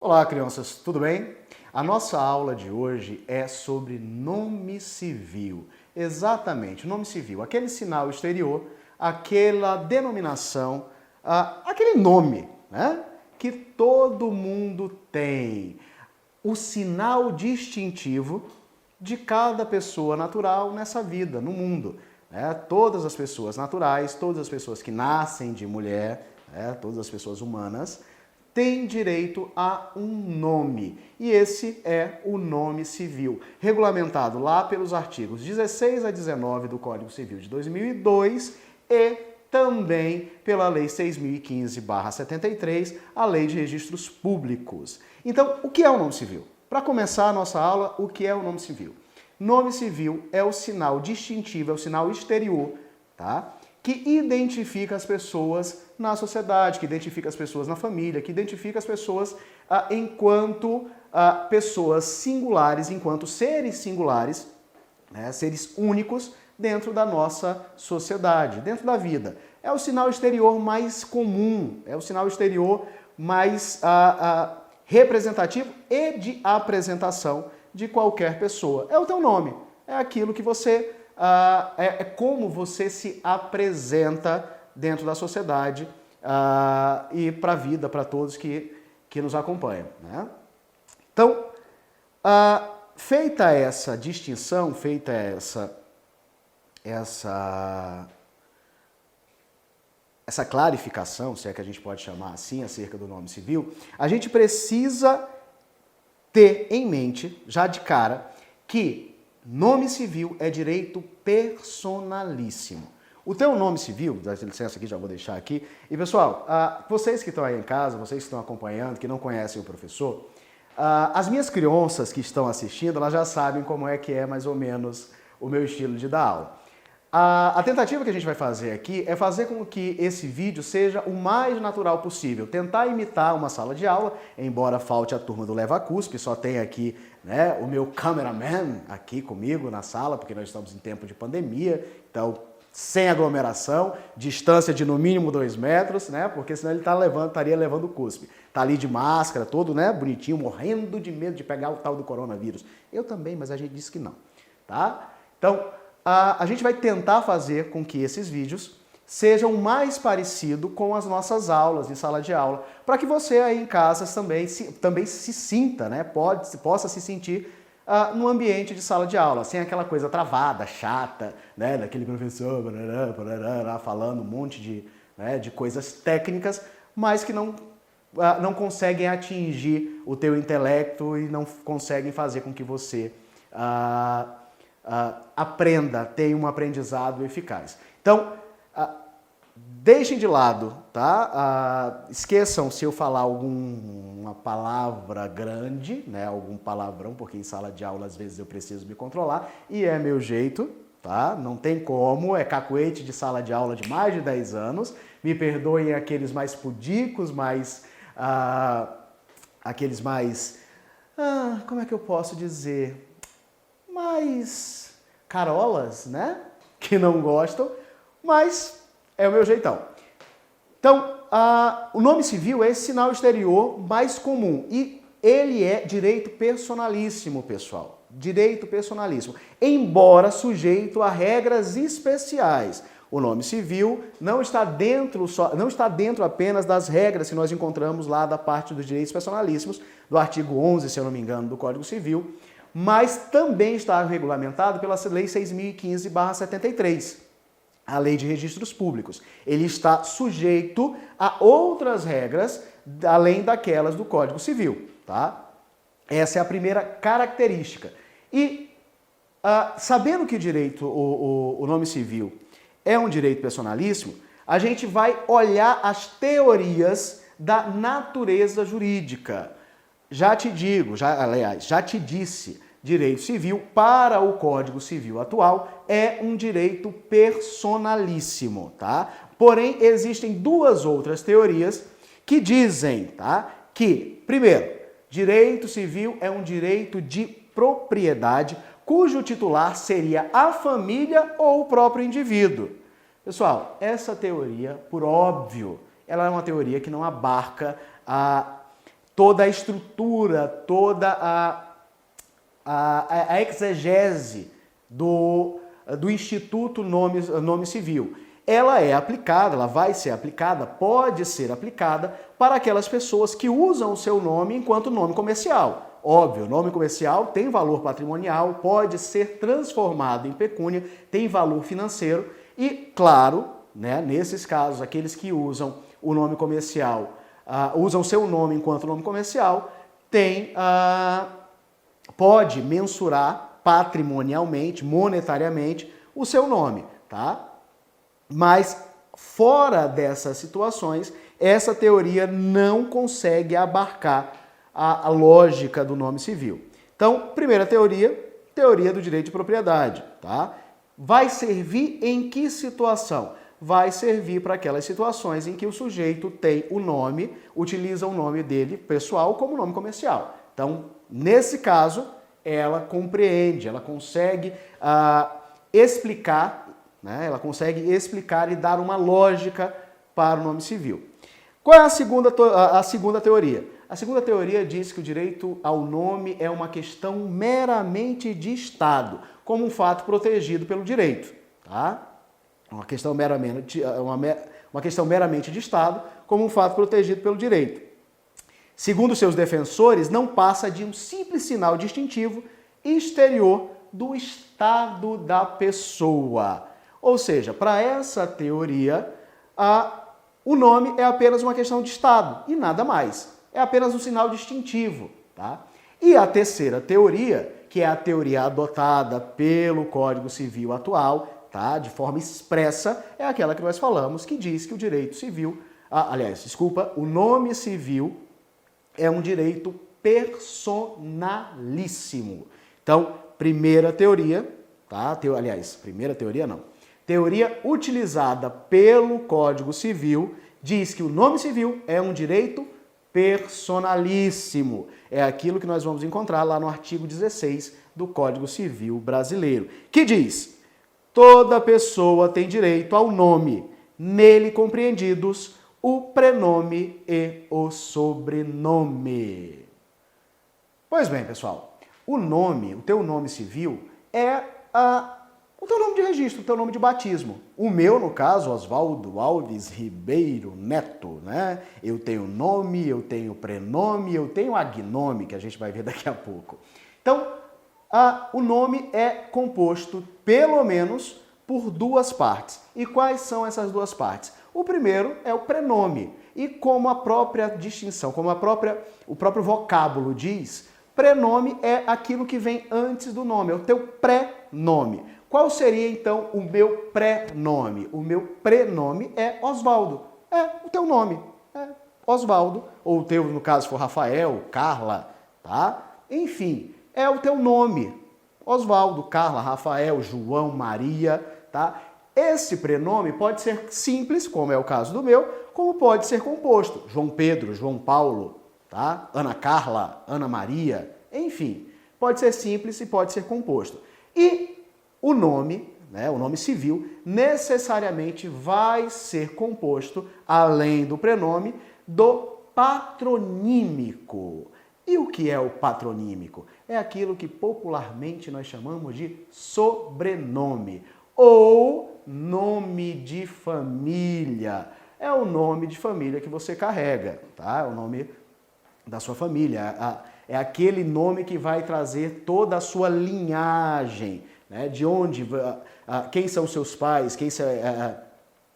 Olá, crianças, tudo bem? A nossa aula de hoje é sobre nome civil. Exatamente, nome civil, aquele sinal exterior, aquela denominação, aquele nome, né? Que todo mundo tem. O sinal distintivo de cada pessoa natural nessa vida, no mundo. Né? Todas as pessoas naturais, todas as pessoas que nascem de mulher, né? Todas as pessoas humanas, tem direito a um nome, e esse é o nome civil, regulamentado lá pelos artigos 16 a 19 do Código Civil de 2002 e também pela Lei 6.015/73, a Lei de Registros Públicos. Então, o que é o nome civil? Para começar a nossa aula, o que é o nome civil? Nome civil é o sinal distintivo, é o sinal exterior, tá? Que identifica as pessoas na sociedade, que identifica as pessoas na família, que identifica as pessoas enquanto pessoas singulares, enquanto seres singulares, né, seres únicos dentro da nossa sociedade, dentro da vida. É o sinal exterior mais comum, é o sinal exterior mais representativo e de apresentação de qualquer pessoa. É o teu nome, é aquilo que você... é como você se apresenta dentro da sociedade e para a vida, para todos que nos acompanham. Né? Então, feita essa distinção, feita essa clarificação, se é que a gente pode chamar assim, acerca do nome civil, a gente precisa ter em mente, já de cara, que nome civil é direito personalíssimo. O teu nome civil, dá licença aqui, já vou deixar aqui. E pessoal, vocês que estão aí em casa, vocês que estão acompanhando, que não conhecem o professor, as minhas crianças que estão assistindo, elas já sabem como é que é mais ou menos o meu estilo de dar aula. A tentativa que a gente vai fazer aqui é fazer com que esse vídeo seja o mais natural possível, tentar imitar uma sala de aula, embora falte a turma do Leva Cuspe, só tem aqui, né, o meu cameraman aqui comigo na sala, porque nós estamos em tempo de pandemia, então sem aglomeração, distância de no mínimo 2 metros, né, porque senão ele estaria levando o cuspe. Tá ali de máscara, todo, né, bonitinho, morrendo de medo de pegar o tal do coronavírus. Eu também, mas a gente disse que não, tá? Então, a gente vai tentar fazer com que esses vídeos sejam mais parecidos com as nossas aulas em sala de aula, para que você aí em casa também se sinta, né, possa se sentir no ambiente de sala de aula, sem aquela coisa travada, chata, né, daquele professor falando um monte de coisas técnicas, mas que não conseguem atingir o teu intelecto e não conseguem fazer com que você aprenda, tenha um aprendizado eficaz. Então, deixem de lado, tá? Esqueçam se eu falar alguma palavra grande, né? Algum palavrão, porque em sala de aula às vezes eu preciso me controlar, e é meu jeito, tá? Não tem como, é cacuete de sala de aula de mais de 10 anos. Me perdoem aqueles mais pudicos, aqueles mais... como é que eu posso dizer? Mais carolas, né? Que não gostam, mas é o meu jeitão. Então, o nome civil é esse sinal exterior mais comum e ele é direito personalíssimo, pessoal. Direito personalíssimo, embora sujeito a regras especiais. O nome civil não está dentro apenas das regras que nós encontramos lá da parte dos direitos personalíssimos, do artigo 11, se eu não me engano, do Código Civil, mas também está regulamentado pela Lei 6.015/73, a Lei de Registros Públicos. Ele está sujeito a outras regras, além daquelas do Código Civil, tá? Essa é a primeira característica. E, sabendo que o nome civil é um direito personalíssimo, a gente vai olhar as teorias da natureza jurídica. Já te digo, já te disse, direito civil para o Código Civil atual é um direito personalíssimo, tá? Porém, existem duas outras teorias que dizem, tá, que, primeiro, direito civil é um direito de propriedade cujo titular seria a família ou o próprio indivíduo. Pessoal, essa teoria, por óbvio, ela é uma teoria que não abarca toda a estrutura, toda a exegese do Instituto Nome Civil. Ela é aplicada, ela vai ser aplicada, pode ser aplicada para aquelas pessoas que usam o seu nome enquanto nome comercial. Óbvio, o nome comercial tem valor patrimonial, pode ser transformado em pecúnia, tem valor financeiro e, claro, né, nesses casos, aqueles que usam o nome comercial, usam seu nome enquanto nome comercial, pode mensurar patrimonialmente, monetariamente, o seu nome, tá? Mas fora dessas situações, essa teoria não consegue abarcar a lógica do nome civil. Então, primeira teoria, teoria do direito de propriedade, tá? Vai servir em que situação? Vai servir para aquelas situações em que o sujeito tem o nome, utiliza o nome dele pessoal como nome comercial. Então, nesse caso, ela compreende, ela consegue explicar, né? Ela consegue explicar e dar uma lógica para o nome civil. Qual é a segunda teoria? A segunda teoria diz que o direito ao nome é uma questão meramente de Estado, como um fato protegido pelo direito, tá? Uma questão meramente de Estado, como um fato protegido pelo direito. Segundo seus defensores, não passa de um simples sinal distintivo exterior do estado da pessoa. Ou seja, para essa teoria, o nome é apenas uma questão de Estado e nada mais. É apenas um sinal distintivo, tá? E a terceira teoria, que é a teoria adotada pelo Código Civil atual, tá? De forma expressa, é aquela que nós falamos, que diz que o direito civil, o nome civil é um direito personalíssimo. Então, primeira teoria, tá? Primeira teoria não. Teoria utilizada pelo Código Civil diz que o nome civil é um direito personalíssimo. É aquilo que nós vamos encontrar lá no artigo 16 do Código Civil brasileiro, que diz: toda pessoa tem direito ao nome, nele compreendidos o prenome e o sobrenome. Pois bem, pessoal, o teu nome civil é o teu nome de registro, o teu nome de batismo. O meu, no caso, Oswaldo Alves Ribeiro Neto, né? Eu tenho nome, eu tenho prenome, eu tenho agnome, que a gente vai ver daqui a pouco. Então, o nome é composto, pelo menos, por duas partes. E quais são essas duas partes? O primeiro é o prenome. E como a própria distinção, como o próprio vocábulo diz, prenome é aquilo que vem antes do nome, é o teu pré-nome. Qual seria, então, o meu pré-nome? O meu prenome é Oswaldo. É o teu nome. É Oswaldo. Ou o teu, no caso, se for Rafael, Carla, tá? Enfim, é o teu nome. Oswaldo, Carla, Rafael, João, Maria, tá? Esse prenome pode ser simples, como é o caso do meu, como pode ser composto. João Pedro, João Paulo, tá? Ana Carla, Ana Maria, enfim. Pode ser simples e pode ser composto. E o nome, né, o nome civil, necessariamente vai ser composto, além do prenome, do patronímico. E o que é o patronímico? É aquilo que popularmente nós chamamos de sobrenome ou nome de família. É o nome de família que você carrega, tá? É o nome da sua família. É aquele nome que vai trazer toda a sua linhagem, né? De onde, quem são seus pais, quem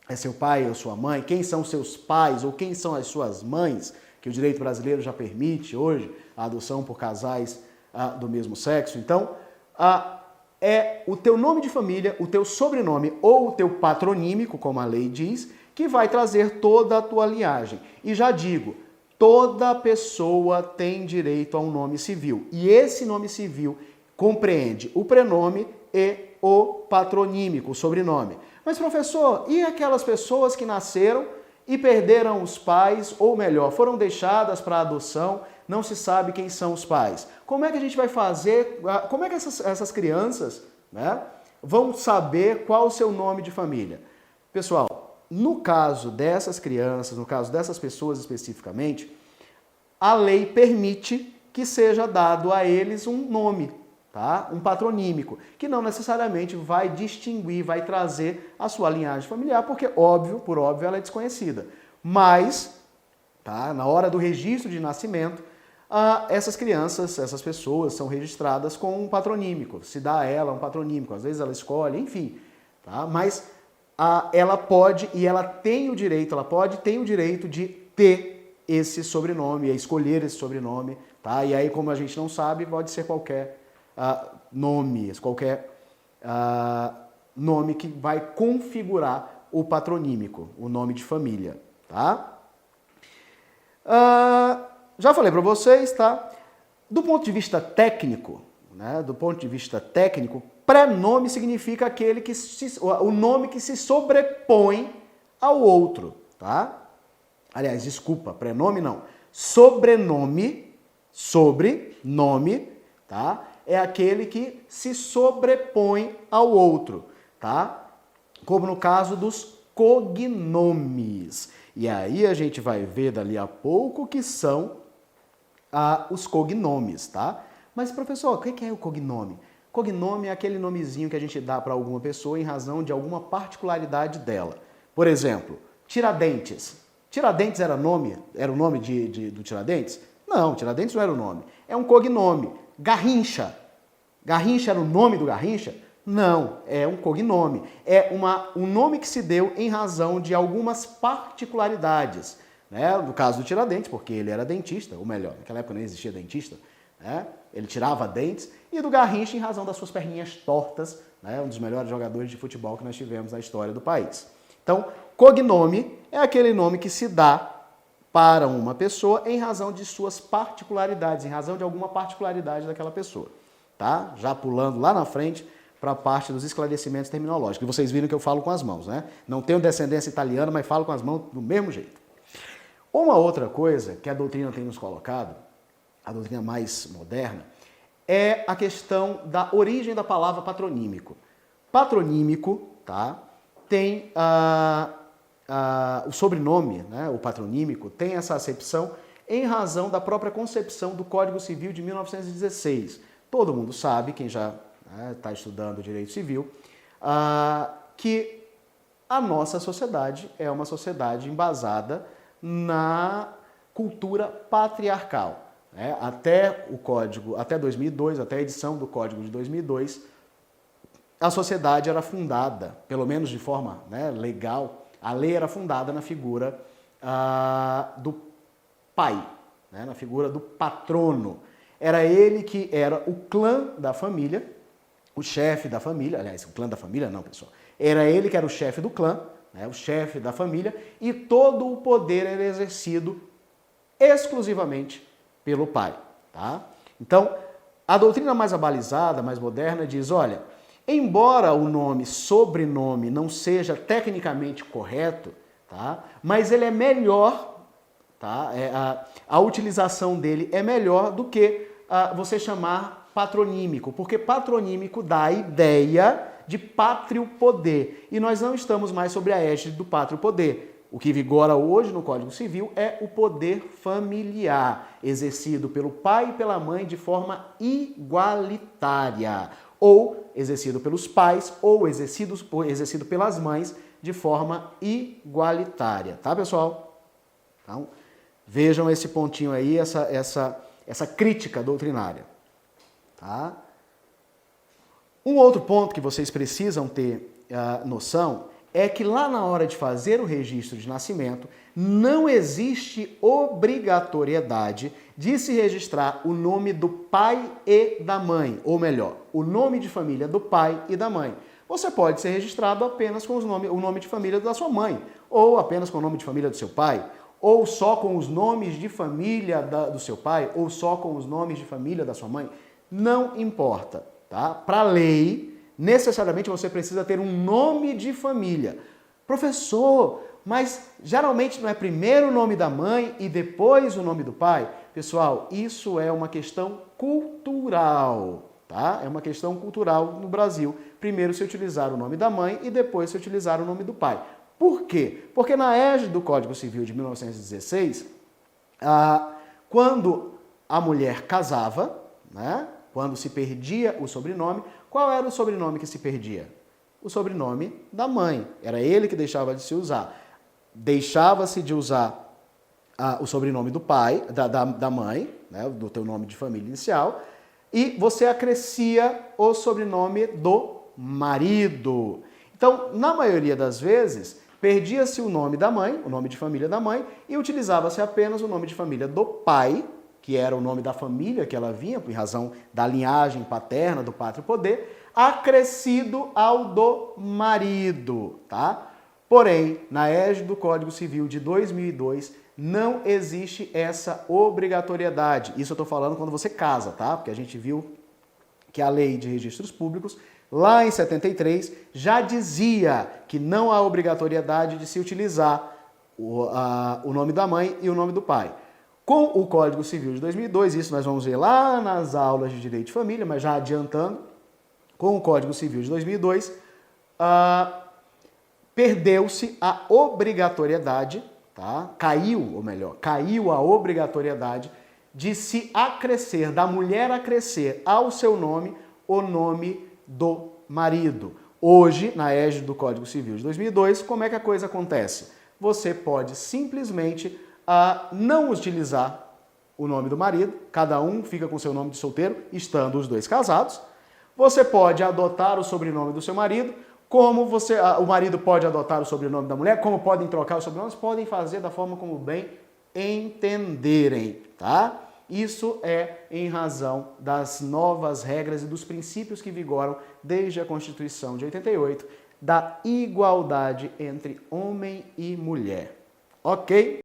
é seu pai ou sua mãe, quem são seus pais ou quem são as suas mães, que o direito brasileiro já permite hoje a adoção por casais do mesmo sexo. Então, é o teu nome de família, o teu sobrenome ou o teu patronímico, como a lei diz, que vai trazer toda a tua linhagem. E já digo, toda pessoa tem direito a um nome civil. E esse nome civil compreende o prenome e o patronímico, o sobrenome. Mas, professor, e aquelas pessoas que nasceram e perderam os pais, ou melhor, foram deixadas para adoção, não se sabe quem são os pais? Como é que a gente vai fazer, como é que essas crianças, né, vão saber qual o seu nome de família? Pessoal, no caso dessas crianças, no caso dessas pessoas especificamente, a lei permite que seja dado a eles um nome, tá? Um patronímico, que não necessariamente vai distinguir, vai trazer a sua linhagem familiar, porque, óbvio, por óbvio, ela é desconhecida. Mas, tá, na hora do registro de nascimento, essas crianças, essas pessoas são registradas com um patronímico, se dá a ela um patronímico, às vezes ela escolhe, enfim, tá? Mas ela pode e ela tem o direito, tem o direito de ter esse sobrenome, escolher esse sobrenome, tá? E aí, como a gente não sabe, pode ser qualquer nome, nome que vai configurar o patronímico, o nome de família, tá? Já falei para vocês, tá? Do ponto de vista técnico, né? Do ponto de vista técnico, prenome significa o nome que se sobrepõe ao outro, tá? Aliás, desculpa, prenome não. Sobrenome, tá? É aquele que se sobrepõe ao outro, tá? Como no caso dos cognomes. E aí a gente vai ver dali a pouco que são os cognomes, tá? Mas, professor, o que é o cognome? Cognome é aquele nomezinho que a gente dá para alguma pessoa em razão de alguma particularidade dela. Por exemplo, Tiradentes. Tiradentes era o nome do Tiradentes? Não, Tiradentes não era o nome. É um cognome. Garrincha. Garrincha era o nome do Garrincha? Não, é um cognome. É um nome que se deu em razão de algumas particularidades. Né? No caso do Tiradentes, porque ele era dentista, ou melhor, naquela época nem existia dentista, né? Ele tirava dentes, e do Garrincha em razão das suas perninhas tortas, né? Um dos melhores jogadores de futebol que nós tivemos na história do país. Então, cognome é aquele nome que se dá para uma pessoa em razão de suas particularidades, em razão de alguma particularidade daquela pessoa. Tá? Já pulando lá na frente para a parte dos esclarecimentos terminológicos. Vocês viram que eu falo com as mãos, né? Não tenho descendência italiana, mas falo com as mãos do mesmo jeito. Uma outra coisa que a doutrina tem nos colocado, a doutrina mais moderna, é a questão da origem da palavra patronímico. Patronímico, tá? Tem o sobrenome, né, o patronímico, tem essa acepção em razão da própria concepção do Código Civil de 1916. Todo mundo sabe, quem já está estudando direito civil, que a nossa sociedade é uma sociedade embasada na cultura patriarcal. Né? Até o Código, até 2002, até a edição do Código de 2002, a sociedade era fundada, pelo menos de forma, né, legal, a lei era fundada na figura do pai, né, na figura do patrono. Era ele que era o clã da família, o chefe da família, aliás, o clã da família não, pessoal. Era ele que era o chefe do clã, né, o chefe da família, e todo o poder era exercido exclusivamente pelo pai. Tá? Então, a doutrina mais abalizada, mais moderna, diz, olha, embora o nome, sobrenome, não seja tecnicamente correto, tá? Mas ele é melhor, tá? A utilização dele é melhor do que você chamar patronímico, porque patronímico dá a ideia de pátrio poder, e nós não estamos mais sobre a égide do pátrio poder. O que vigora hoje no Código Civil é o poder familiar, exercido pelo pai e pela mãe de forma igualitária, ou exercido pelos pais, ou exercido pelas mães de forma igualitária. Tá, pessoal? Então, vejam esse pontinho aí, essa crítica doutrinária. Tá? Um outro ponto que vocês precisam ter noção é que lá na hora de fazer o registro de nascimento, não existe obrigatoriedade de se registrar o nome do pai e da mãe, ou melhor, o nome de família do pai e da mãe. Você pode ser registrado apenas com o nome de família da sua mãe, ou apenas com o nome de família do seu pai, ou só com os nomes de família do seu pai, ou só com os nomes de família da sua mãe. Não importa, tá? Para a lei, necessariamente você precisa ter um nome de família. Professor, mas geralmente não é primeiro o nome da mãe e depois o nome do pai? Pessoal, isso é uma questão cultural, tá? É uma questão cultural no Brasil. Primeiro se utilizar o nome da mãe e depois se utilizar o nome do pai. Por quê? Porque na égide do Código Civil de 1916, Quando a mulher casava, né? Quando se perdia o sobrenome, qual era o sobrenome que se perdia? O sobrenome da mãe. Era ele que deixava de se usar. Deixava-se de usar o sobrenome do pai, da mãe, né? Do teu nome de família inicial, e você acrescia o sobrenome do marido. Então, na maioria das vezes, perdia-se o nome da mãe, o nome de família da mãe, e utilizava-se apenas o nome de família do pai, que era o nome da família que ela vinha, por razão da linhagem paterna, do pátrio poder, acrescido ao do marido, tá? Porém, na égide do Código Civil de 2002, não existe essa obrigatoriedade. Isso eu estou falando quando você casa, tá? Porque a gente viu que a Lei de Registros Públicos, lá em 73, já dizia que não há obrigatoriedade de se utilizar o nome da mãe e o nome do pai. Com o Código Civil de 2002, isso nós vamos ver lá nas aulas de Direito de Família, mas já adiantando, com o Código Civil de 2002, perdeu-se a obrigatoriedade, tá? Caiu a obrigatoriedade de se acrescer, da mulher acrescer ao seu nome o nome do marido. Hoje, na égide do Código Civil de 2002, como é que a coisa acontece? Você pode simplesmente não utilizar o nome do marido, cada um fica com seu nome de solteiro, estando os dois casados. Você pode adotar o sobrenome do seu marido, como o marido pode adotar o sobrenome da mulher, como podem trocar os sobrenomes, podem fazer da forma como bem entenderem, tá? Isso é em razão das novas regras e dos princípios que vigoram desde a Constituição de 88, da igualdade entre homem e mulher. Ok?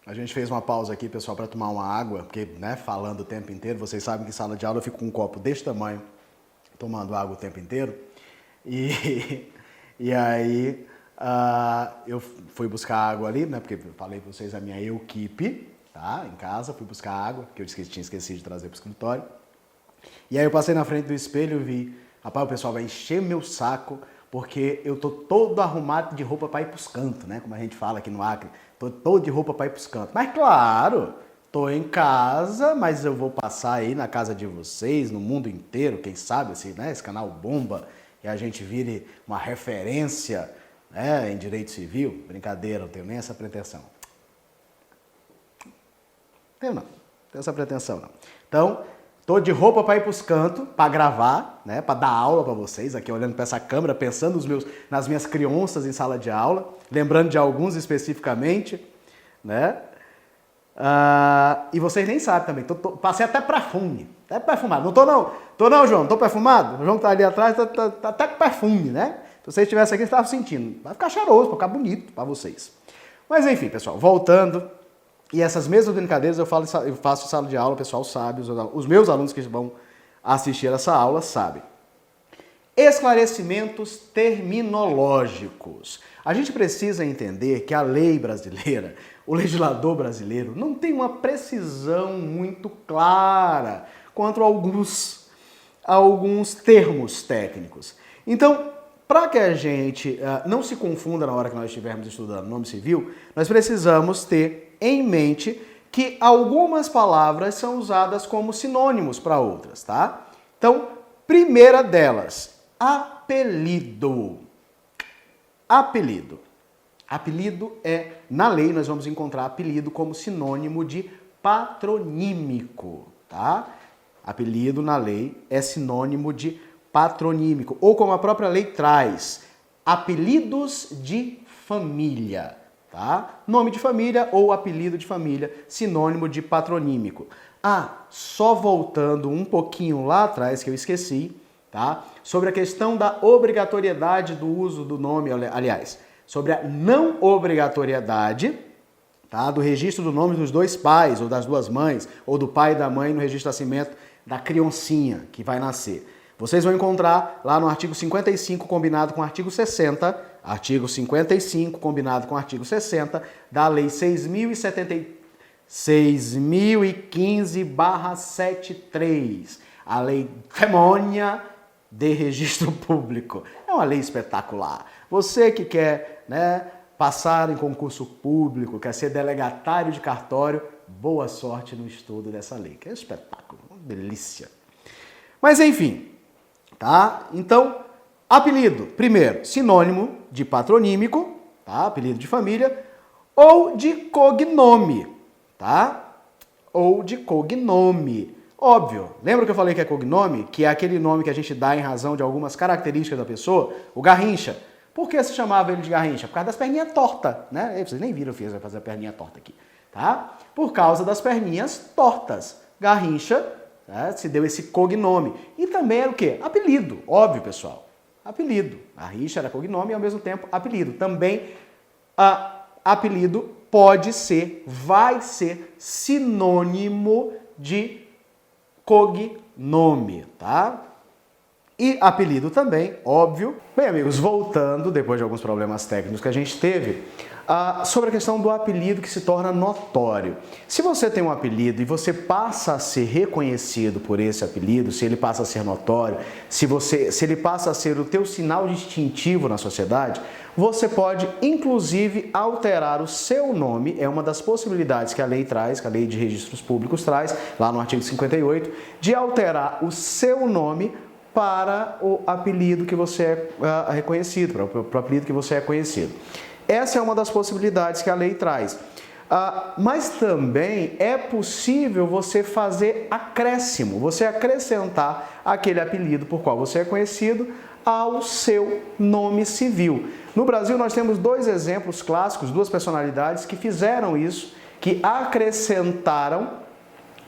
A gente fez uma pausa aqui, pessoal, para tomar uma água, porque, né, falando o tempo inteiro, vocês sabem que em sala de aula eu fico com um copo desse tamanho, tomando água o tempo inteiro. E aí eu fui buscar água ali, né, porque eu falei para vocês a minha equipe, tá, em casa, fui buscar água, que eu tinha esquecido de trazer para o escritório. E aí eu passei na frente do espelho e vi, rapaz, o pessoal vai encher meu saco, porque eu tô todo arrumado de roupa para ir pros cantos, né? Como a gente fala aqui no Acre, tô todo de roupa para ir pros cantos. Mas claro, tô em casa, mas eu vou passar aí na casa de vocês, no mundo inteiro, quem sabe, assim, né? Esse canal bomba e a gente vire uma referência, né, em direito civil. Brincadeira, não tenho nem essa pretensão. Não tenho essa pretensão não. Então, tô de roupa para ir para os cantos, para gravar, né, para dar aula para vocês, aqui olhando para essa câmera, pensando nas minhas crianças em sala de aula, lembrando de alguns especificamente, né? E vocês nem sabem também, passei até perfume, até perfumado. Não tô não, João, tô perfumado? O João que tá ali atrás tá até com perfume, né? Se vocês estivessem aqui, vocês estavam sentindo. Vai ficar cheiroso, vai ficar bonito para vocês. Mas enfim, pessoal, voltando. E essas mesmas brincadeiras eu faço em sala de aula, o pessoal sabe, os meus alunos que vão assistir essa aula sabem. Esclarecimentos terminológicos. A gente precisa entender que a lei brasileira, o legislador brasileiro, não tem uma precisão muito clara quanto a alguns termos técnicos. Então, para que a gente não se confunda na hora que nós estivermos estudando nome civil, nós precisamos ter em mente que algumas palavras são usadas como sinônimos para outras, tá? Então, primeira delas, apelido. Apelido. Apelido na lei nós vamos encontrar apelido como sinônimo de patronímico, tá? Apelido na lei é sinônimo de patronímico, ou como a própria lei traz, apelidos de família. Tá? Nome de família ou apelido de família, sinônimo de patronímico. Só voltando um pouquinho lá atrás, que eu esqueci, tá? Sobre a questão da obrigatoriedade do uso do nome, aliás, sobre a não obrigatoriedade, tá, do registro do nome dos dois pais, ou das duas mães, ou do pai e da mãe no registro de nascimento da criancinha que vai nascer. Vocês vão encontrar lá no artigo 55 combinado com o artigo 60, artigo 55 combinado com o artigo 60 da Lei 6.070, 6.015/73, a Lei Demônia de Registro Público. É uma lei espetacular. Você que quer, né, passar em concurso público, quer ser delegatário de cartório, boa sorte no estudo dessa lei, que é um espetáculo, uma delícia. Mas enfim, tá? Então, apelido, primeiro, sinônimo de patronímico, tá? Apelido de família, ou de cognome, tá? Ou de cognome. Óbvio, lembra que eu falei que é cognome? Que é aquele nome que a gente dá em razão de algumas características da pessoa? O Garrincha. Por que se chamava ele de Garrincha? Por causa das perninhas tortas, né? Vocês nem viram, eu fiz fazer a perninha torta aqui, tá? Por causa das perninhas tortas. Garrincha, né, se deu esse cognome. E também era o quê? Apelido, óbvio, pessoal. Apelido. Garrincha era cognome e ao mesmo tempo apelido. Também apelido pode ser, vai ser sinônimo de cognome, tá? E apelido também, óbvio. Bem, amigos, voltando, depois de alguns problemas técnicos que a gente teve, sobre a questão do apelido que se torna notório. Se você tem um apelido e você passa a ser reconhecido por esse apelido, se ele passa a ser notório, se ele passa a ser o teu sinal distintivo na sociedade, você pode, inclusive, alterar o seu nome. É uma das possibilidades que a lei traz, que a Lei de Registros Públicos traz, lá no artigo 58, de alterar o seu nome para o apelido que você é reconhecido, para o apelido que você é conhecido. Essa é uma das possibilidades que a lei traz. Mas também é possível você fazer acréscimo, você acrescentar aquele apelido por qual você é conhecido ao seu nome civil. No Brasil nós temos dois exemplos clássicos, duas personalidades que fizeram isso, que acrescentaram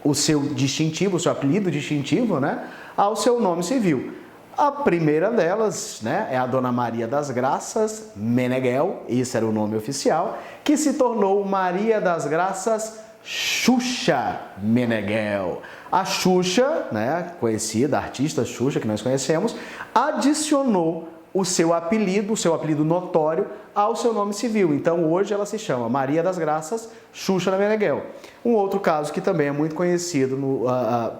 o seu distintivo, o seu apelido distintivo, né, ao seu nome civil. A primeira delas, né, é a Dona Maria das Graças Meneghel, esse era o nome oficial, que se tornou Maria das Graças Xuxa Meneghel. A Xuxa, né, conhecida, a artista Xuxa que nós conhecemos, adicionou o seu apelido notório ao seu nome civil. Então hoje ela se chama Maria das Graças Xuxa Meneghel. Um outro caso que também é muito conhecido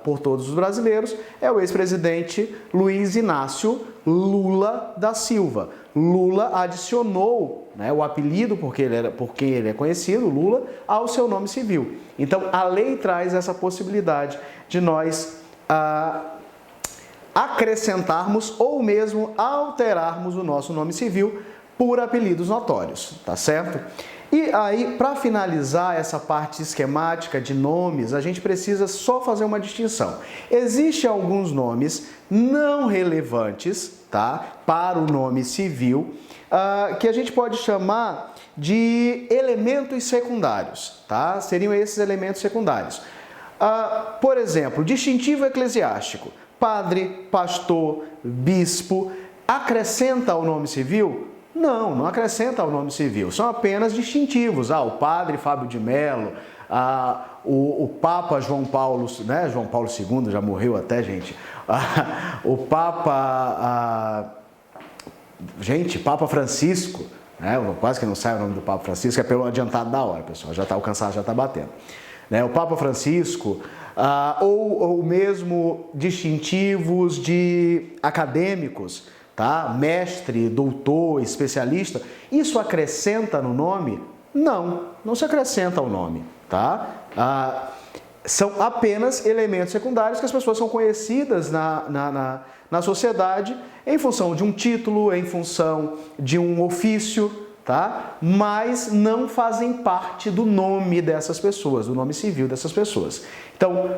por todos os brasileiros é o ex-presidente Luiz Inácio Lula da Silva. Lula adicionou, né, o apelido por quem ele é conhecido, Lula, ao seu nome civil. Então a lei traz essa possibilidade de nós acrescentarmos ou mesmo alterarmos o nosso nome civil por apelidos notórios, tá certo? E aí, para finalizar essa parte esquemática de nomes, a gente precisa só fazer uma distinção. Existem alguns nomes não relevantes, tá, para o nome civil, que a gente pode chamar de elementos secundários, tá? Seriam esses elementos secundários. Por exemplo, distintivo eclesiástico. Padre, pastor, bispo, acrescenta ao nome civil? Não, não acrescenta ao nome civil, são apenas distintivos. O padre Fábio de Mello, o Papa João Paulo, né? João Paulo II já morreu até, gente. O Papa, Papa Francisco, né? Quase que não sai o nome do Papa Francisco, é pelo adiantado da hora, pessoal, já está alcançado, já está batendo. Né? O Papa Francisco, ou mesmo distintivos de acadêmicos, tá? Mestre, doutor, especialista, isso acrescenta no nome? Não, não se acrescenta ao nome, tá? São apenas elementos secundários que as pessoas são conhecidas na sociedade em função de um título, em função de um ofício, tá? Mas não fazem parte do nome dessas pessoas, do nome civil dessas pessoas. Então,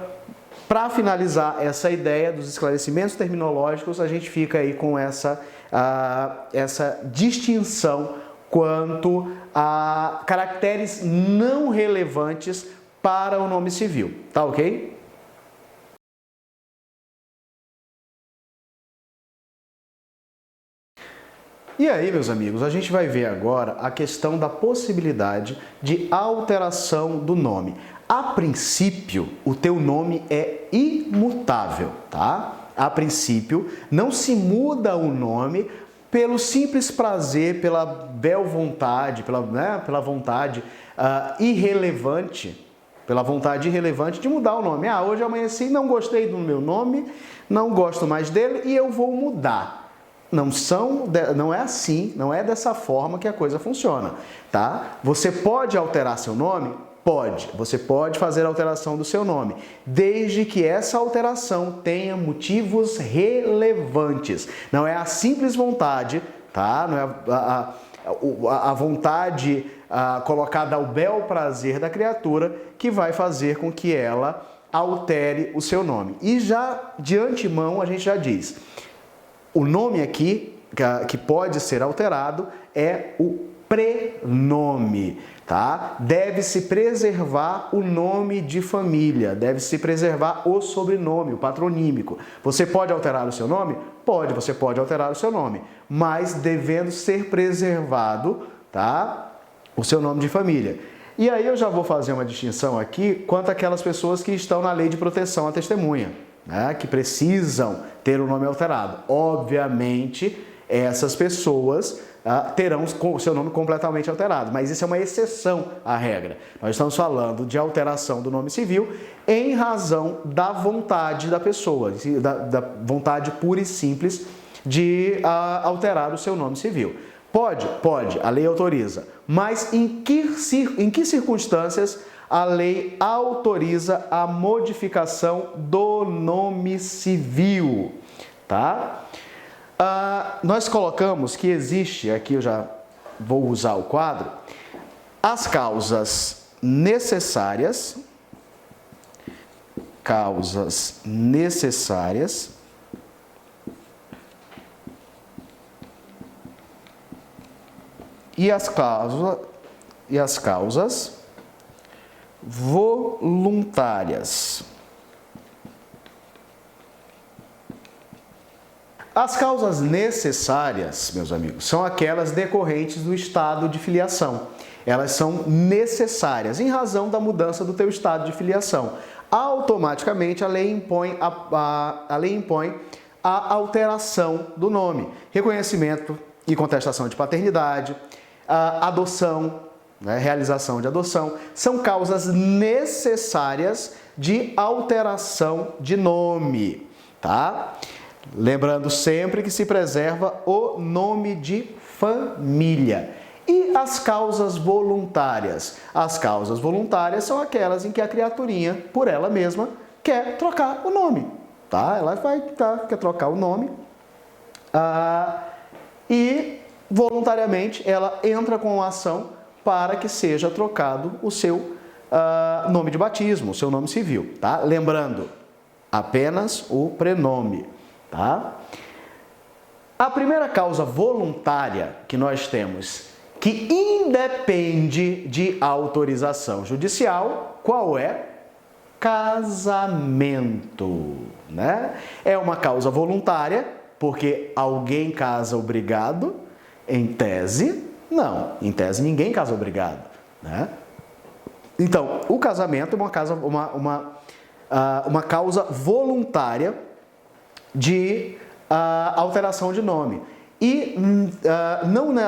para finalizar essa ideia dos esclarecimentos terminológicos, a gente fica aí com essa distinção quanto a caracteres não relevantes para o nome civil, tá ok? E aí, meus amigos, a gente vai ver agora a questão da possibilidade de alteração do nome. A princípio, o teu nome é imutável, tá? A princípio, não se muda o nome pelo simples prazer, pela bel vontade, pela vontade irrelevante, pela vontade irrelevante de mudar o nome. Ah, hoje amanheci, não gostei do meu nome, não gosto mais dele e eu vou mudar. Não é assim, não é dessa forma que a coisa funciona, tá? Você pode alterar seu nome? Pode. Você pode fazer a alteração do seu nome, desde que essa alteração tenha motivos relevantes. Não é a simples vontade, tá? Não é a vontade colocada ao bel prazer da criatura que vai fazer com que ela altere o seu nome. E já de antemão a gente já diz, o nome aqui que pode ser alterado é o prenome, tá? Deve-se preservar o nome de família, deve-se preservar o sobrenome, o patronímico. Você pode alterar o seu nome? Pode, você pode alterar o seu nome, mas devendo ser preservado, tá? O seu nome de família. E aí eu já vou fazer uma distinção aqui quanto àquelas pessoas que estão na lei de proteção à testemunha, né, que precisam ter o nome alterado. Obviamente, essas pessoas terão o seu nome completamente alterado, mas isso é uma exceção à regra. Nós estamos falando de alteração do nome civil em razão da vontade da pessoa, da vontade pura e simples de alterar o seu nome civil. Pode? Pode, a lei autoriza, mas em que circunstâncias a lei autoriza a modificação do nome civil, tá? Nós colocamos que existe, aqui eu já vou usar o quadro, as causas necessárias, e as causas voluntárias. As causas necessárias, meus amigos, são aquelas decorrentes do estado de filiação. Elas são necessárias em razão da mudança do teu estado de filiação. Automaticamente a lei impõe a alteração do nome, reconhecimento e contestação de paternidade, adoção, né, realização de adoção, são causas necessárias de alteração de nome, tá? Lembrando sempre que se preserva o nome de família. E as causas voluntárias? As causas voluntárias são aquelas em que a criaturinha, por ela mesma, quer trocar o nome, tá? Ela quer trocar o nome e voluntariamente ela entra com a ação para que seja trocado o seu nome de batismo, o seu nome civil, tá? Lembrando, apenas o prenome, tá? A primeira causa voluntária que nós temos, que independe de autorização judicial, qual é? Casamento, né? É uma causa voluntária, porque alguém casa obrigado, em tese, não. Em tese, ninguém casa obrigado, né? Então, o casamento é uma causa voluntária de alteração de nome. E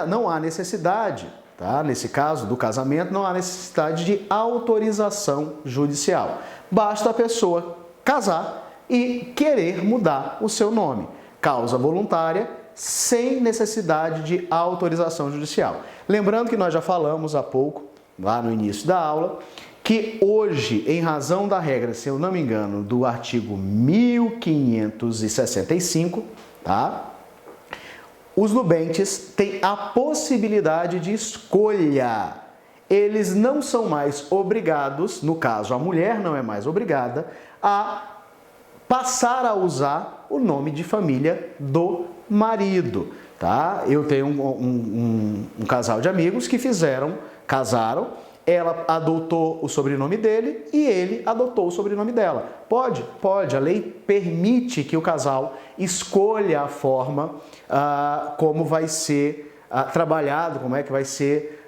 não há necessidade, tá? Nesse caso do casamento, não há necessidade de autorização judicial. Basta a pessoa casar e querer mudar o seu nome. Causa voluntária, sem necessidade de autorização judicial. Lembrando que nós já falamos há pouco, lá no início da aula, que hoje, em razão da regra, se eu não me engano, do artigo 1565, tá? Os nubentes têm a possibilidade de escolha. Eles não são mais obrigados, no caso a mulher não é mais obrigada, a passar a usar o nome de família do marido, tá? Eu tenho um casal de amigos que casaram, ela adotou o sobrenome dele e ele adotou o sobrenome dela. Pode, a lei permite que o casal escolha a forma como vai ser trabalhado, como é que vai ser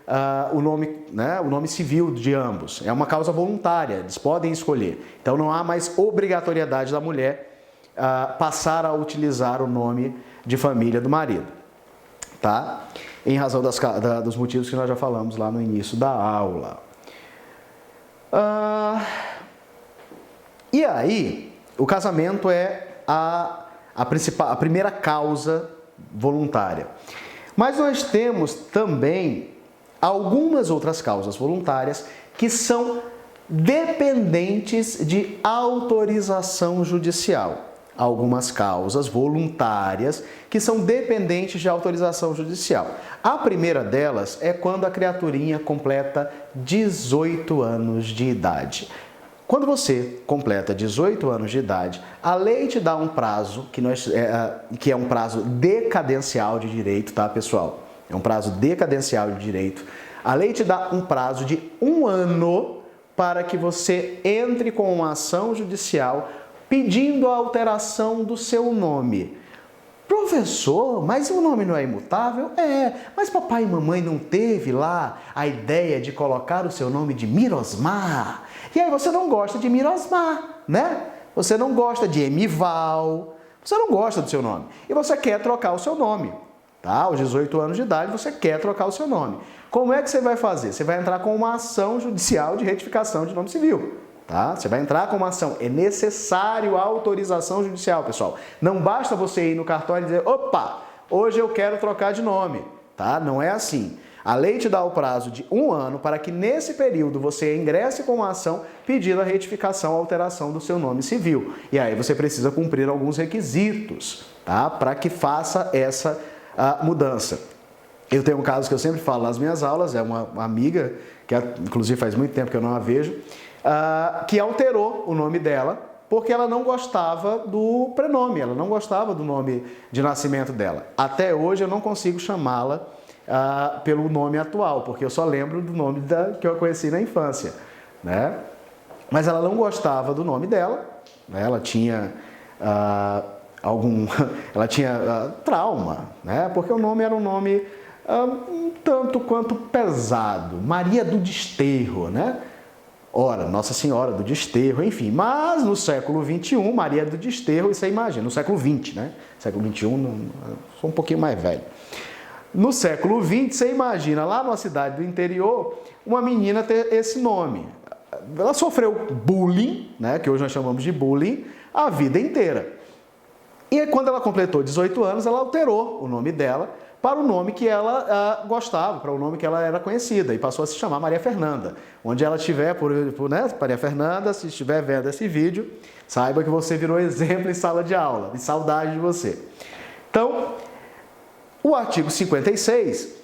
o nome, né, o nome civil de ambos. É uma causa voluntária, eles podem escolher. Então não há mais obrigatoriedade da mulher passar a utilizar o nome de família do marido, tá? Em razão dos motivos que nós já falamos lá no início da aula. E aí, o casamento é a primeira causa voluntária. Mas nós temos também algumas outras causas voluntárias que são dependentes de autorização judicial. Algumas causas voluntárias que são dependentes de autorização judicial. A primeira delas é quando a criaturinha completa 18 anos de idade. Quando você completa 18 anos de idade, a lei te dá um prazo, que é um prazo decadencial de direito, tá, pessoal? É um prazo decadencial de direito. A lei te dá um prazo de 1 ano para que você entre com uma ação judicial pedindo a alteração do seu nome. Professor, mas o nome não é imutável? É, mas papai e mamãe não teve lá a ideia de colocar o seu nome de Mirosmar? E aí você não gosta de Mirosmar, né? Você não gosta de Emival, você não gosta do seu nome. E você quer trocar o seu nome, tá? Aos 18 anos de idade você quer trocar o seu nome. Como é que você vai fazer? Você vai entrar com uma ação judicial de retificação de nome civil. Tá? Você vai entrar com uma ação. É necessário a autorização judicial, pessoal. Não basta você ir no cartório e dizer, opa, hoje eu quero trocar de nome. Tá? Não é assim. A lei te dá o prazo de 1 ano para que nesse período você ingresse com uma ação pedindo a retificação, a alteração do seu nome civil. E aí você precisa cumprir alguns requisitos, tá? Para que faça essa mudança. Eu tenho um caso que eu sempre falo nas minhas aulas, é uma amiga, que inclusive faz muito tempo que eu não a vejo, que alterou o nome dela porque ela não gostava do prenome, ela não gostava do nome de nascimento dela. Até hoje eu não consigo chamá-la pelo nome atual, porque eu só lembro do nome que eu conheci na infância, né? Mas ela não gostava do nome dela, né? Ela tinha ela tinha trauma, né? Porque o nome era um nome um tanto quanto pesado, Maria do Desterro, né? Ora, Nossa Senhora do Desterro, enfim. Mas no século XXI, Maria do Desterro, você imagina, no século XX, né? Século XXI, sou um pouquinho mais velho. No século XX, você imagina, lá numa cidade do interior, uma menina ter esse nome. Ela sofreu bullying, né? Que hoje nós chamamos de bullying, a vida inteira. E aí, quando ela completou 18 anos, ela alterou o nome dela para o nome que ela gostava, para o nome que ela era conhecida, e passou a se chamar Maria Fernanda. Onde ela estiver, né, Maria Fernanda, se estiver vendo esse vídeo, saiba que você virou exemplo em sala de aula, de saudade de você. Então, o artigo 56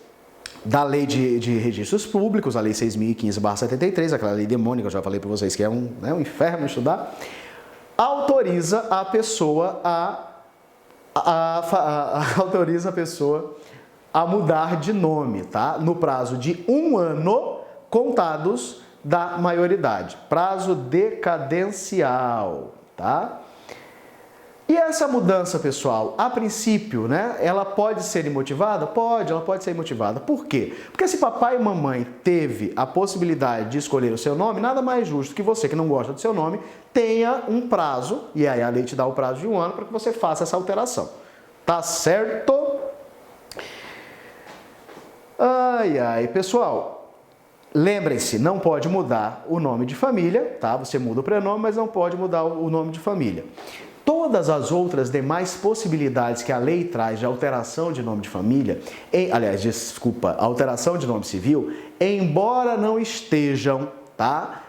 da Lei de Registros Públicos, a Lei 6.015/73, aquela lei demônica, eu já falei para vocês que é um inferno estudar, autoriza a pessoa a mudar de nome, tá? No prazo de 1 ano contados da maioridade. Prazo decadencial, tá? E essa mudança, pessoal, a princípio, né, ela pode ser imotivada? Pode, ela pode ser imotivada. Por quê? Porque se papai e mamãe teve a possibilidade de escolher o seu nome, nada mais justo que você, que não gosta do seu nome, tenha um prazo, e aí a lei te dá o prazo de 1 ano para que você faça essa alteração. Tá certo? Ai, pessoal, lembrem-se, não pode mudar o nome de família, tá? Você muda o prenome, mas não pode mudar o nome de família. Todas as outras demais possibilidades que a lei traz de alteração de nome de família, alteração de nome civil, embora não estejam, tá,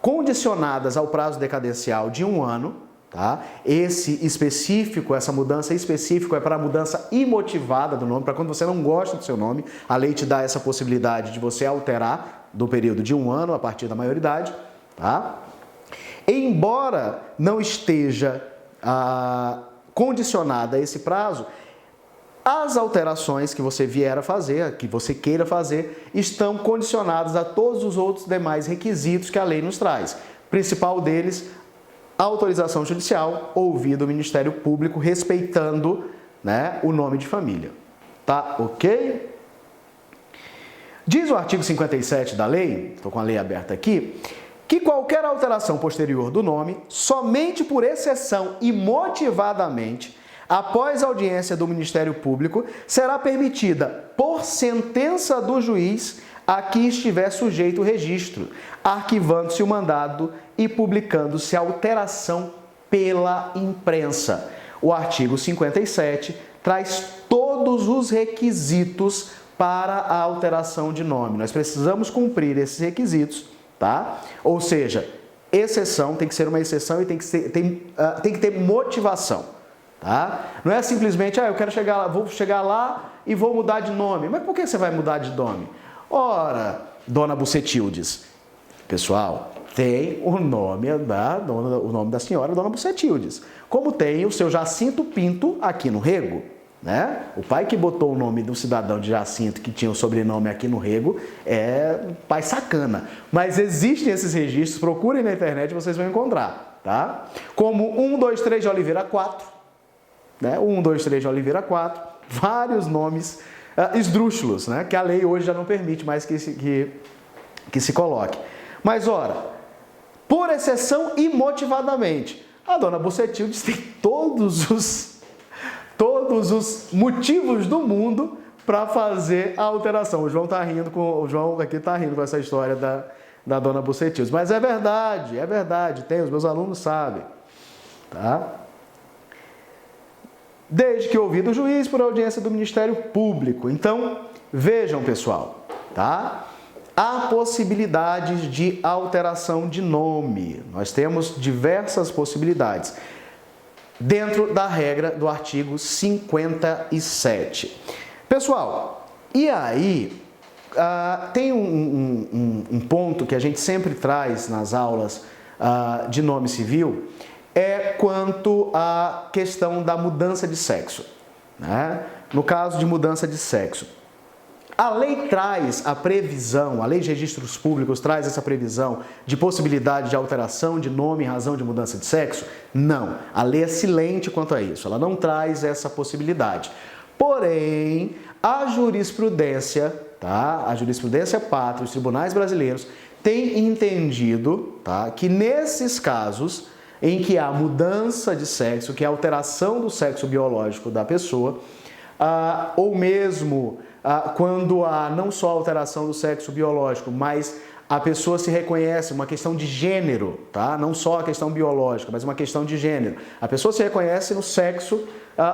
condicionadas ao prazo decadencial de 1 ano, tá? Essa mudança específica é para a mudança imotivada do nome, para quando você não gosta do seu nome, a lei te dá essa possibilidade de você alterar do período de 1 ano a partir da maioridade, tá? Embora não esteja condicionada a esse prazo, as alterações que você vier a fazer, que você queira fazer, estão condicionadas a todos os outros demais requisitos que a lei nos traz. Principal deles, autorização judicial, ouvido o Ministério Público, respeitando, né, o nome de família. Tá ok? Diz o artigo 57 da lei, estou com a lei aberta aqui, que qualquer alteração posterior do nome, somente por exceção e motivadamente, após audiência do Ministério Público, será permitida, por sentença do juiz, a que estiver sujeito o registro, arquivando-se o mandado e publicando-se a alteração pela imprensa. O artigo 57 traz todos os requisitos para a alteração de nome. Nós precisamos cumprir esses requisitos, tá? Ou seja, exceção tem que ser uma exceção e tem que ter motivação, tá? Não é simplesmente, eu quero chegar lá, vou chegar lá e vou mudar de nome. Mas por que você vai mudar de nome? Ora, Dona Bucetildes, pessoal, tem o nome da senhora Dona Bucetildes, como tem o seu Jacinto Pinto aqui no Rego, né? O pai que botou o nome do cidadão de Jacinto, que tinha o sobrenome aqui no Rego, é pai sacana. Mas existem esses registros, procurem na internet e vocês vão encontrar, tá? Como 1, 2, 3 de Oliveira 4, né? 1, 2, 3 de Oliveira 4, vários nomes esdrúxulos, né? Que a lei hoje já não permite mais que se coloque. Mas, ora, por exceção e motivadamente, a Dona Bucetildes tem todos os motivos do mundo para fazer a alteração. O João aqui está rindo com essa história da Dona Bucetildes. Mas é verdade, tem, os meus alunos sabem, tá? Desde que ouvido o juiz por audiência do Ministério Público. Então, vejam, pessoal, tá? Há possibilidades de alteração de nome. Nós temos diversas possibilidades dentro da regra do artigo 57. Pessoal, e aí tem um ponto que a gente sempre traz nas aulas de nome civil, é quanto à questão da mudança de sexo, né? No caso de mudança de sexo, a lei traz a previsão, a lei de registros públicos traz essa previsão de possibilidade de alteração de nome em razão de mudança de sexo? Não, a lei é silente quanto a isso, ela não traz essa possibilidade. Porém, a jurisprudência, tá? A jurisprudência pátria, os tribunais brasileiros, têm entendido, tá? Que nesses casos em que há mudança de sexo, que é alteração do sexo biológico da pessoa, ou mesmo quando há não só alteração do sexo biológico, mas a pessoa se reconhece, uma questão de gênero, tá? Não só a questão biológica, mas uma questão de gênero. A pessoa se reconhece no sexo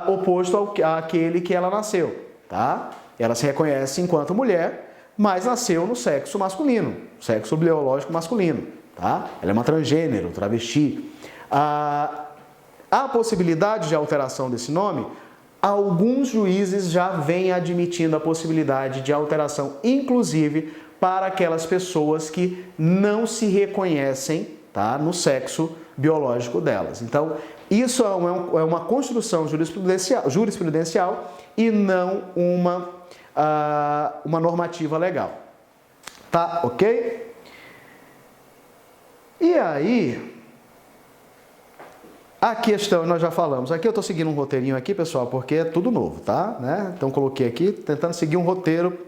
oposto àquele que ela nasceu, tá? Ela se reconhece enquanto mulher, mas nasceu no sexo masculino, sexo biológico masculino, tá? Ela é uma transgênero, travesti. Há possibilidade de alteração desse nome? Alguns juízes já vêm admitindo a possibilidade de alteração, inclusive para aquelas pessoas que não se reconhecem, tá, no sexo biológico delas. Então, isso é uma construção jurisprudencial e não uma normativa legal. Tá, ok? E aí, a questão, nós já falamos, aqui eu estou seguindo um roteirinho aqui, pessoal, porque é tudo novo, tá? Né? Então, coloquei aqui, tentando seguir um roteiro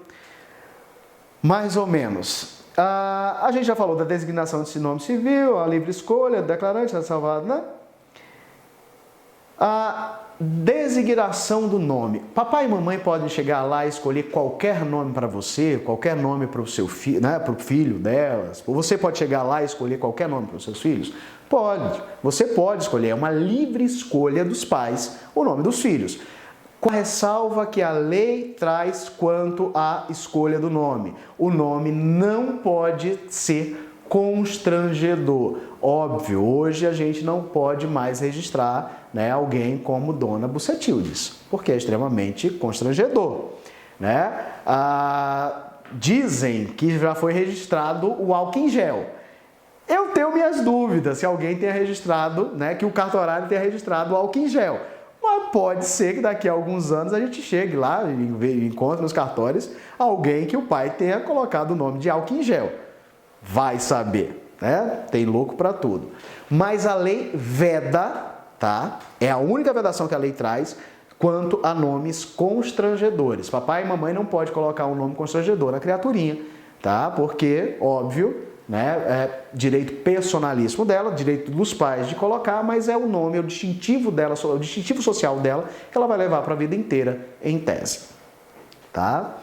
mais ou menos. A gente já falou da designação de nome civil, a livre escolha, declarante, ressalvado, né? A designação do nome. Papai e mamãe podem chegar lá e escolher qualquer nome para você, qualquer nome para o seu filho, né, para o filho delas. Você pode chegar lá e escolher qualquer nome para os seus filhos? Pode. Você pode escolher, é uma livre escolha dos pais o nome dos filhos. Com a ressalva que a lei traz quanto à escolha do nome. O nome não pode ser constrangedor. Óbvio, hoje a gente não pode mais registrar, né, alguém como Dona Bucetildes, porque é extremamente constrangedor, né? Dizem que já foi registrado o álcool em gel. Eu tenho minhas dúvidas se alguém tenha registrado, né, que o cartorário tenha registrado o álcool em gel. Mas pode ser que daqui a alguns anos a gente chegue lá e encontre nos cartórios alguém que o pai tenha colocado o nome de álcool em gel. Vai saber, né? Tem louco para tudo. Mas a lei veda, tá? É a única vedação que a lei traz quanto a nomes constrangedores. Papai e mamãe não pode colocar um nome constrangedor na criaturinha, tá? Porque, óbvio, né, é direito personalíssimo dela, direito dos pais de colocar, mas é o nome, é o distintivo dela, o distintivo social dela, que ela vai levar para a vida inteira, em tese, tá?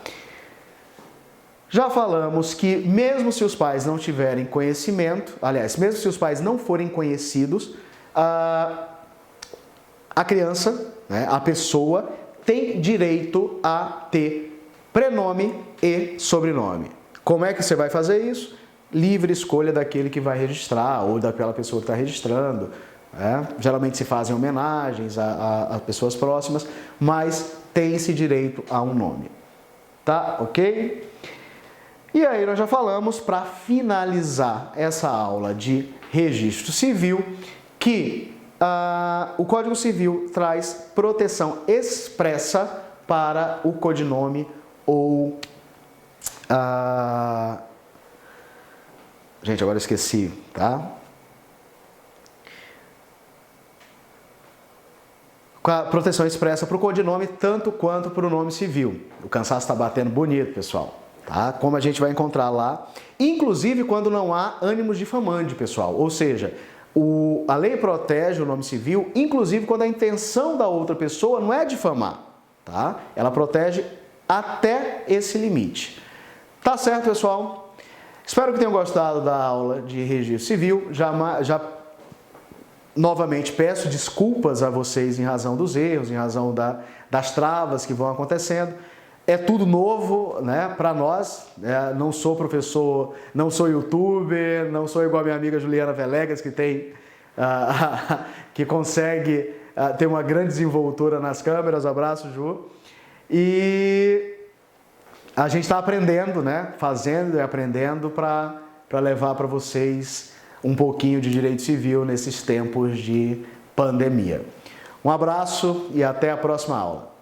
Já falamos que mesmo se os pais não tiverem conhecimento, aliás, mesmo se os pais não forem conhecidos, a criança, né, a pessoa, tem direito a ter prenome e sobrenome. Como é que você vai fazer isso? Livre escolha daquele que vai registrar ou daquela pessoa que está registrando. Geralmente se fazem homenagens a pessoas próximas, mas tem esse direito a um nome. Tá? Ok? E aí nós já falamos, para finalizar essa aula de registro civil, que o Código Civil traz proteção expressa para o codinome ou... Gente, agora eu esqueci, tá? Proteção expressa para o codinome, tanto quanto para o nome civil. O cansaço está batendo bonito, pessoal. Tá? Como a gente vai encontrar lá, inclusive quando não há ânimos difamante, pessoal. Ou seja, a lei protege o nome civil, inclusive quando a intenção da outra pessoa não é difamar. Tá? Ela protege até esse limite. Tá certo, pessoal? Espero que tenham gostado da aula de registro civil. Já novamente peço desculpas a vocês em razão dos erros, em razão das travas que vão acontecendo. É tudo novo, né, para nós. Não sou professor, não sou youtuber, não sou igual a minha amiga Juliana Velegas, que que consegue ter uma grande desenvoltura nas câmeras. Abraço, Ju. E a gente está aprendendo, né, fazendo e aprendendo para levar para vocês um pouquinho de direito civil nesses tempos de pandemia. Um abraço e até a próxima aula.